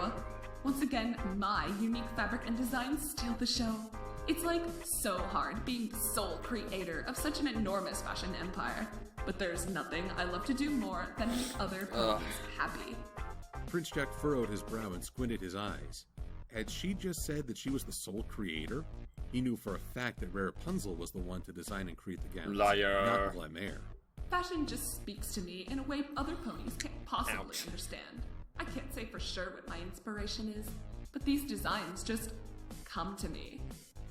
Once again, my unique fabric and design steal the show. It's like so hard being the sole creator of such an enormous fashion empire. But there's nothing I love to do more than make other ponies happy. Prince Jack furrowed his brow and squinted his eyes. Had she just said that she was the sole creator? He knew for a fact that Raripunzel was the one to design and create the gowns, Liar. not Glamour. Fashion just speaks to me in a way other ponies can't possibly understand. I can't say for sure what my inspiration is, but these designs just come to me.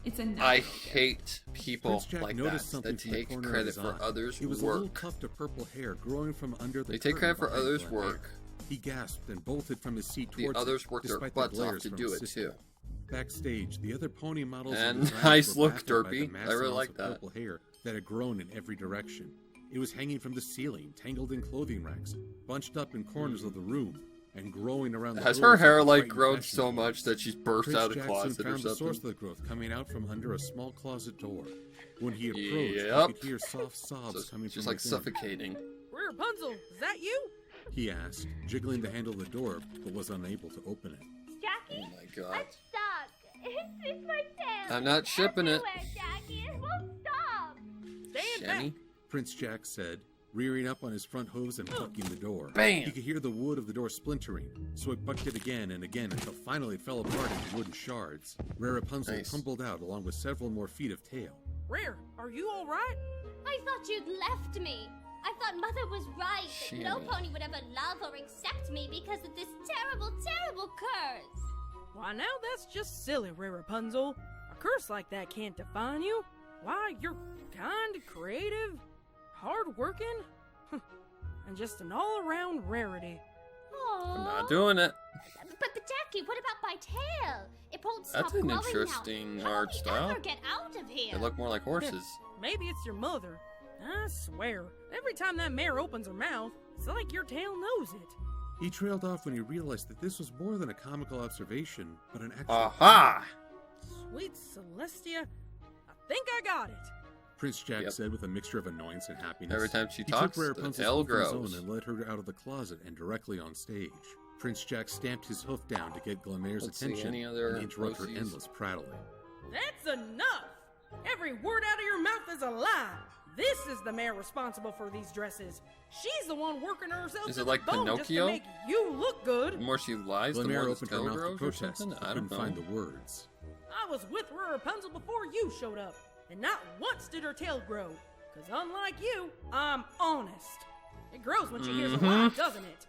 It's a natural I gift. hate people Prince Jack like noticed that something that from the take corner of credit his for eye. others' It was a little work. tuft of purple hair growing from under the They take curtain credit for behind others' Glamour. work. He gasped and bolted from his seat The towards others it, work their despite the butts off glares to from do his it sister. too. Backstage, the other pony models And designers nice were look, baffled by the Derpy. mass I really amounts like of that. purple hair that had grown in every direction. It was hanging from the ceiling, tangled in clothing racks, bunched up in corners of the room, and growing around the Has floors her hair of the like frightened grown fashion so show. much that she's burst Prince out of the Jackson closet or found the source of something? the growth coming out from under a small closet door. When he approached, Yep. he could hear soft sobs So coming it's just from like within. suffocating. Raripunzel, is that you? He asked, jiggling the handle of the door, but was unable to open it. Jackie? Oh my god. I'm stuck. It's my tail. I'm not shipping it. Everywhere, Jackie. It won't stop. Stand Shammy. Prince Jack said, rearing up on his front hooves and bucking the door. Bam! He could hear the wood of the door splintering, so it bucked it again and again until finally it fell apart into wooden shards. Raripunzel Nice. tumbled out along with several more feet of tail. Rare, are you alright? I thought you'd left me. I thought Mother was right that no Shammy. pony would ever love or accept me because of this terrible, terrible curse. Why, now that's just silly, Raripunzel. A curse like that can't define you. Why, you're kind, creative, hard-working, and just an all-around rarity. I'm Aww. not doing it. But Jackie, what about my tail? It won't stop That's an growing interesting now. How art will we style. ever get out of here? They look more like horses. Maybe it's your mother. I swear, every time that mare opens her mouth, it's like your tail knows it. He trailed off when he realized that this was more than a comical observation, but an actual... Aha! Sweet Celestia, I think I got it. Prince Jack Yep. said with a mixture of annoyance and happiness. Every time she He talks, took the Raripunzel's tail hoof from his grows. own and led her out of the closet and directly on stage. Prince Jack stamped his hoof down to get Glamour's Let's see, attention any other and interrupt her Rosies? endless prattling. That's enough! Every word out of your mouth is a lie! This is the mare responsible for these dresses. She's the one working herself Is to it the like bone just Pinocchio? to make you look good. The more she lies, the Glamour more this opened her tail mouth to grows or protest, something? but I couldn't don't know. find the words. I was with Raripunzel before you showed up, and not once did her tail grow. Cause unlike you, I'm honest. It grows when she hears a lie, doesn't it?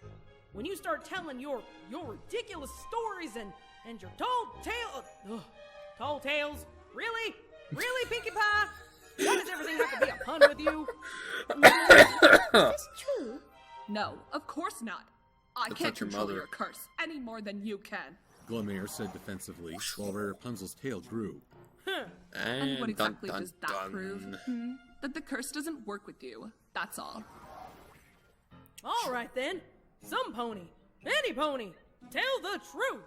When you start telling your ridiculous stories and your tall tales. Really? Really, Pinkie Pie? Why does everything have to be a pun with you? Is this true? No, of course not. I That's can't not your control mother. your curse any more than you can. Glamour said defensively, while Raripunzel's tail grew. And what exactly dun, does that dun. prove? That the curse doesn't work with you. That's all. All right then. Some pony, any pony, tell the truth.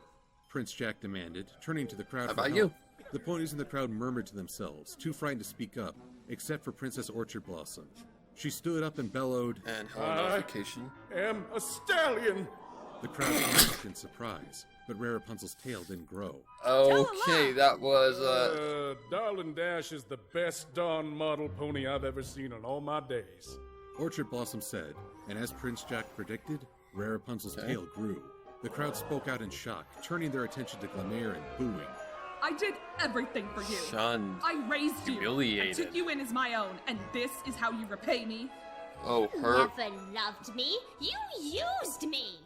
Prince Jack demanded, turning to the crowd How for about help. you? The ponies in the crowd murmured to themselves, too frightened to speak up, except for Princess Orchard Blossom. She stood up and bellowed, And hello notification. Am a stallion. The crowd laughed in surprise, but Raripunzel's tail didn't grow. Okay, that was Darling Dash is the best darn model pony I've ever seen in all my days. Orchard Blossom said, and as Prince Jack predicted, Raripunzel's Okay. tail grew. The crowd spoke out in shock, turning their attention to Glamour and booing. I did everything for you. shunned. I raised you. I Humiliated. took you in as my own, and this is how you repay me. Oh, You her. never loved me. You used me.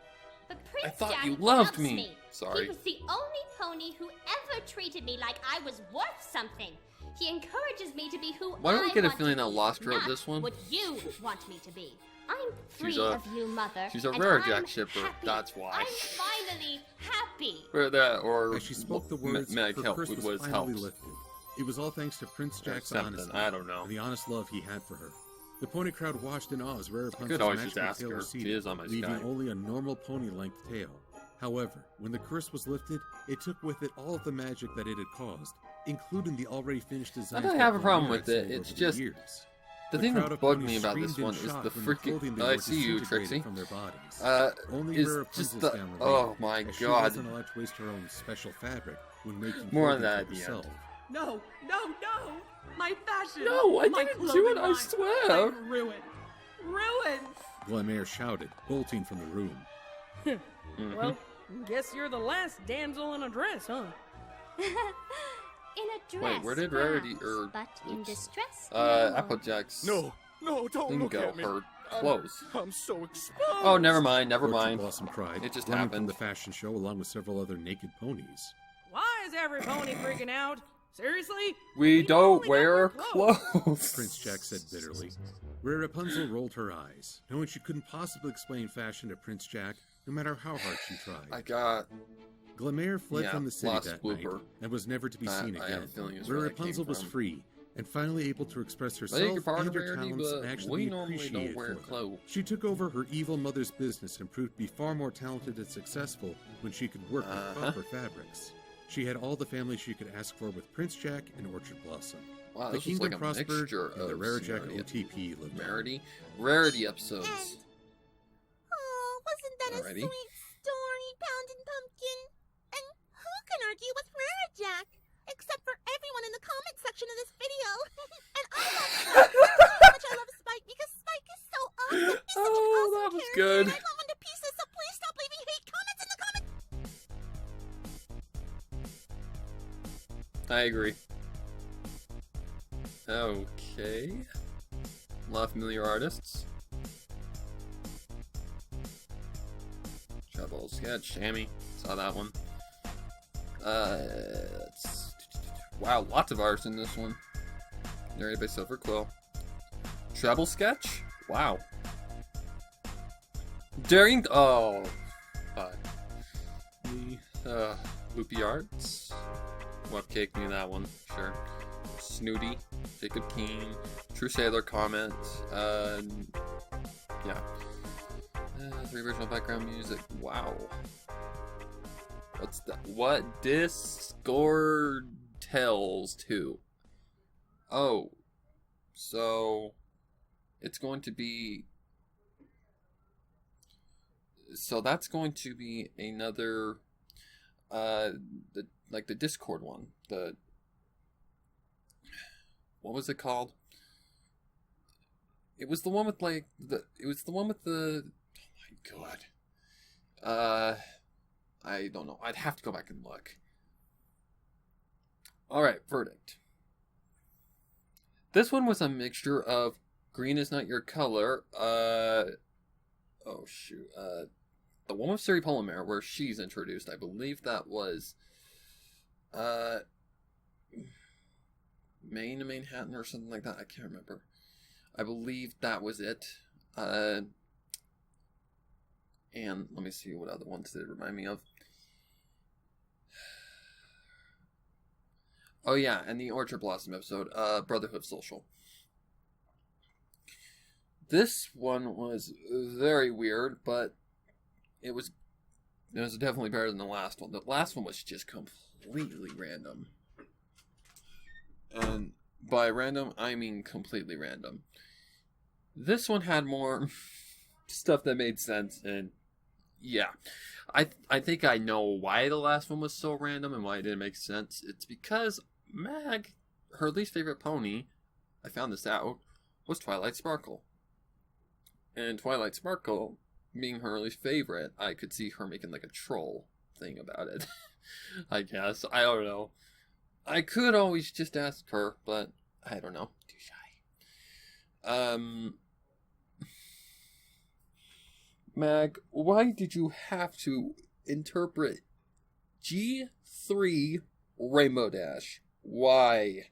But Prince I thought Jack you loved loves me. Sorry. He was the only pony who ever treated me like I was worth something. He encourages me to be who Why do we I get a want feeling to I be, lost her at not this one? what you want me to be. I'm free She's a- of you, Mother. she's a and rare I'm Jack shipper, happy. that's why. I'm finally happy. Or that, or As she spoke the words, Meg her help curse was was finally helped. lifted. It was all thanks to Prince Or Jack's something, honesty I don't know. and the honest love he had for her. The pony crowd watched in awe as Raripunzel's could always just magical ask tail her. receded, She is on my leaving Skype. only a normal pony-length tail. However, when the curse was lifted, it took with it all of the magic that it had caused, including the already finished designs. I don't that have a problem Glamour with had it, sold it's over just- years. The thing crowd that of bugged ponies me about this screamed in one is shock the when freaking. clothing they I wore see you, disintegrated Trixie. from their bodies. It's Only just Raripunzel's the. down Oh related, my as she god. wasn't allowed to waste her own special fabric when making More on clothing that for at the end. herself. No, no, no! My fashion! No, I My didn't do clothing it, I line. swear. I'm ruined. Ruined! Glamour shouted, bolting from the room. Well, guess you're the last damsel in a dress, huh? In a dress. Wait, where did perhaps, Rarity but in distress. no. Applejack's No, don't thing look go at me. her clothes? I'm so exposed. Oh, never mind. Orchard Blossom cried, It just running happened. from the fashion show along with several other naked ponies. Why is every pony freaking out? Seriously? We don't only wear got more clothes. Prince Jack said bitterly. Raripunzel rolled her eyes, knowing she couldn't possibly explain fashion to Prince Jack, no matter how hard she tried. I got. Glamour fled Yeah, from the city lost that blooper. night and was never to be That- seen I have again. a feeling it's where that came Raripunzel was from. free and finally able to express Beg herself your pardon, and her Rarity, talents but and actually we be normally appreciated don't wear for them. clothes. She took over her evil mother's business and proved to be far more talented and successful when she could work with proper fabrics. She had all the family she could ask for with Prince Jack and Orchard Blossom. Wow, The this was kingdom like a prospered, mixture and the of Rare Jack scenario. OTP lived on. Rarity episodes. Oh, wasn't that Alrighty. a sweet story, Poundin' Pumpkin? And who can argue with Rare Jack? Except for everyone in the comment section of this video. And I love Spike. You know how much I love Spike because Spike is so awesome. He's such an awesome that was character, good. and I love him to pieces, so please stop leaving hate comments in the comments. I agree. Okay. A lot of familiar artists. Trouble Sketch, Shammy. Saw that one. Wow, lots of artists in this one. Narrated by Silver Quill. Treble Sketch? Wow. Daring. Oh. Hi. Loopy Arts. Webcake knew that one. Sure. Snooty. Jacob Keen. True Sailor comment. Yeah. The original background music. Wow. What's that? What Discord tells to? Oh. So it's going to be. So that's going to be another. The Discord one. What was it called? It was the one with like the. It was the one with the. Oh my god. I don't know. I'd have to go back and look. All right, verdict. This one was a mixture of green is not your color. Oh shoot. The one with Siri Polymer, where she's introduced. I believe that was. Maine to Manhattan or something like that. I can't remember. I believe that was it. And let me see what other ones did it remind me of. Oh yeah, and the Orchard Blossom episode, Brotherhood Social. This one was very weird, but it was definitely better than the last one. The last one was just completely random. And by random, I mean completely random. This one had more stuff that made sense, and yeah. I think I know why the last one was so random and why it didn't make sense. It's because Mag, her least favorite pony, I found this out, was Twilight Sparkle. And Twilight Sparkle, being her least favorite, I could see her making like a troll thing about it. I guess. I don't know. I could always just ask her, but I don't know. Too shy. Mag, why did you have to interpret G3 Rainbow Dash? Why?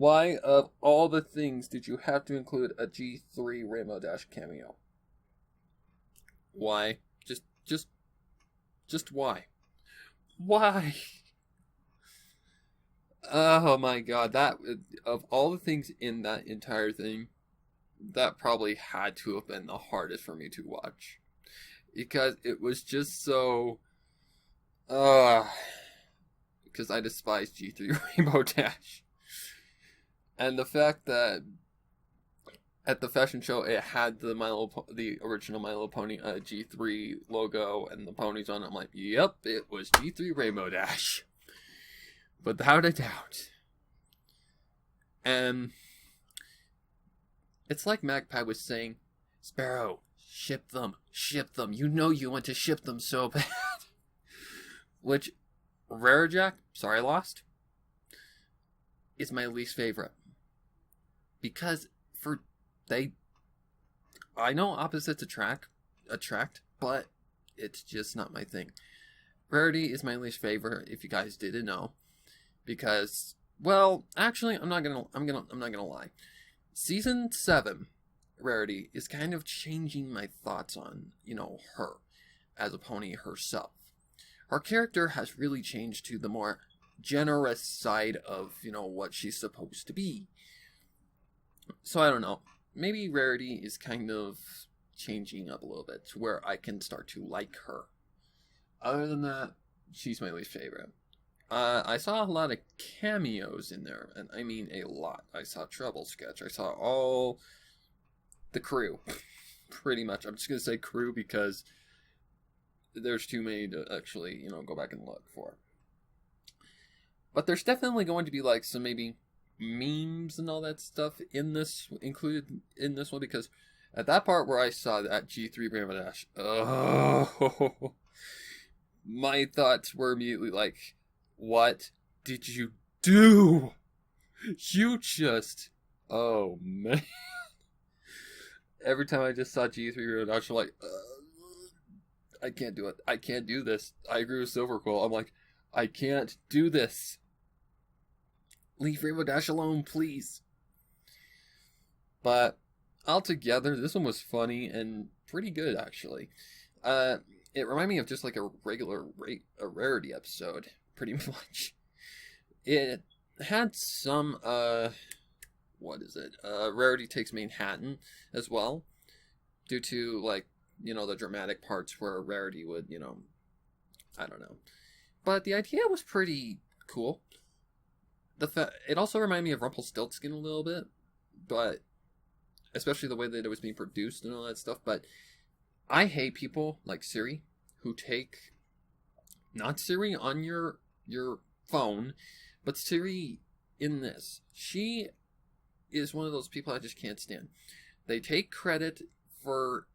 Why, of all the things, did you have to include a G3 Rainbow Dash cameo? Why? Just why? Why? Oh my god, that, of all the things in that entire thing, that probably had to have been the hardest for me to watch. Because it was just so, because I despise G3 Rainbow Dash. And the fact that at the fashion show it had the original My Little Pony G3 logo and the ponies on it, I'm like, yep, it was G3 Rainbow Dash. Without a doubt. And it's like Magpie was saying, Sparrow, ship them. You know you want to ship them so bad. Which, Rarijack, sorry I lost, is my least favorite. Because I know opposites attract, but it's just not my thing. Rarity is my least favorite, if you guys didn't know. Because, well, actually, I'm not gonna lie. Season 7, Rarity, is kind of changing my thoughts on, her as a pony herself. Her character has really changed to the more generous side of, what she's supposed to be. So I don't know. Maybe Rarity is kind of changing up a little bit to where I can start to like her. Other than that, she's my least favorite. I saw a lot of cameos in there, and I mean a lot. I saw Trouble Sketch. I saw all the crew, pretty much. I'm just going to say crew because there's too many to actually, go back and look for. But there's definitely going to be, like, some maybe memes and all that stuff included in this one, because at that part where I saw that G3 Rainbow Dash, my thoughts were immediately like, what did you do? You just, oh man. Every time I just saw G3 Rainbow Dash, I'm like, I can't do it. I can't do this. I agree with Silverquill. I'm like, I can't do this. Leave Rainbow Dash alone, please. But altogether, this one was funny and pretty good, actually. It reminded me of just like a regular a Rarity episode, pretty much. It had some, Rarity Takes Manhattan as well, due to, like, the dramatic parts where Rarity would, I don't know. But the idea was pretty cool. It also reminded me of Rumpelstiltskin a little bit, but especially the way that it was being produced and all that stuff. But I hate people like Siri who take, not Siri on your phone, but Siri in this. She is one of those people I just can't stand. They take credit for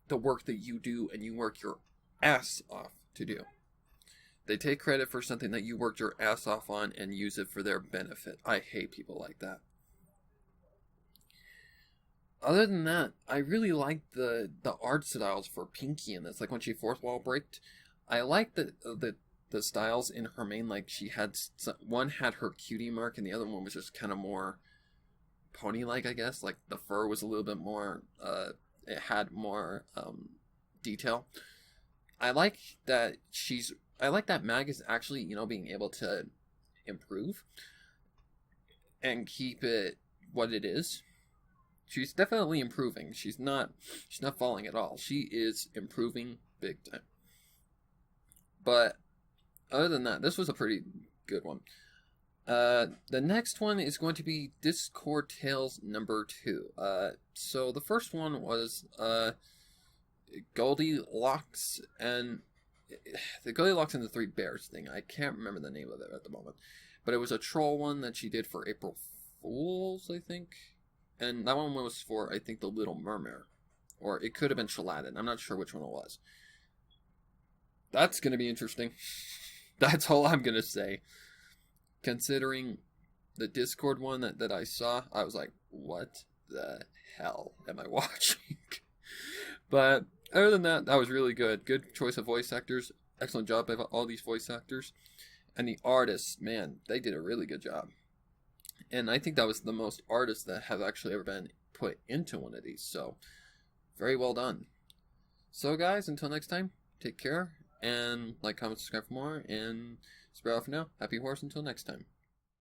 the work that you do and you work your ass off to do. They take credit for something that you worked your ass off on and use it for their benefit. I hate people like that. Other than that, I really like the art styles for Pinkie in this. Like when she fourth wall breaked, I like the styles in her mane. Like she had, one had her cutie mark and the other one was just kind of more pony-like, I guess. Like the fur was a little bit more, it had more detail. I like that Mag is actually, being able to improve and keep it what it is. She's definitely improving. She's not falling at all. She is improving big time. But other than that, this was a pretty good one. The next one is going to be Discord Tales number 2. So the first one was Goldilocks and the Goldilocks and the Three Bears thing. I can't remember the name of it at the moment, but it was a troll one that she did for April Fools, I think, and that one was for, I think, the Little Mermaid, or it could have been Aladdin. I'm not sure which one it was. That's gonna be interesting. That's all I'm gonna say. Considering the Discord one that I saw, I was like, what the hell am I watching? But other than that, that was really good. Good choice of voice actors. Excellent job by all these voice actors. And the artists, man, they did a really good job. And I think that was the most artists that have actually ever been put into one of these. So, very well done. So guys, until next time, take care. And like, comment, subscribe for more. And Sparrow for now. Happy horse until next time.